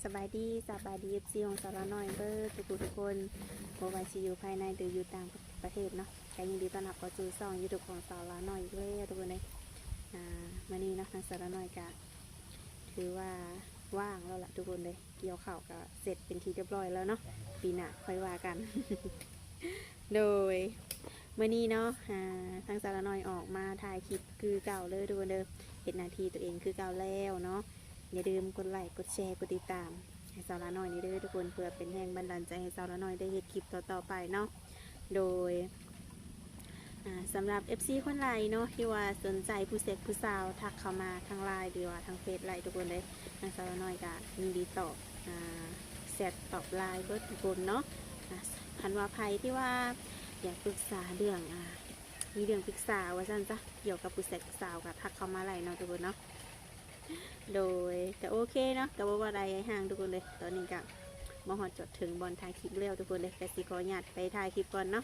สบายดีFCของสาวน้อยเบอร์ทุกคนบ่ว่าสิอยู่ภายในหรืออยู่ต่างประเทศเนาะก็ยินดีต้อนรับเข้าสู่ช่อง YouTube ของสาวน้อยอีกแล้วทุกคนเลยมื้อนี้เนาะทางสาวน้อยก็ถือว่าว่างแล้วล่ะทุกคนเลยเกี่ยวข้าวก็เสร็จเป็นที่เรียบร้อยแล้วเนาะปีหน้าค่อยว่ากัน โดยมื้อนี้เนาะทางสาวน้อยออกมาถ่ายคลิปคือเก่าเลยทุกคนเด้อเฮ็ดหน้าที่ตัวเองคือเก่าแล้วเนาะอย่าลืมกดไลค์กดแชร์กดติดตามให้สาวน้อยนี่เด้อทุกคนเพื่อเป็นแรงบันดาลใจให้สาวน้อยได้เฮ็ดคลิปต่อๆไปเนาะโดยสำหรับ FC คนไหลเนาะที่ว่าสนใจผู้เสกผู้สาวทักเข้ามาทางไลน์หรือว่าทางเฟซไลน์ทุกคนเลยทางสาวน้อยก็ยินดีตอบแชทตอบไลน์เบิดทุกคนเนาะคันว่าภัยที่ว่าอยากปรึกษาเรื่องมีเรื่องปรึกษาว่าซั่นจ้ะเกี่ยวกับผู้เสกผู้สาวก็ทักเข้ามาไลน์เนาะทุกคนเนาะโดยก็โอเคเนาะก็บ่ว่าใดห่างทุกคนเลยตอนนี้ก็มาฮอดจดถึงบอลถ่ายคลิปเร็วทุกคนเลยแต่สิขออนุญาตไปถ่ายคลิปก่อนเนาะ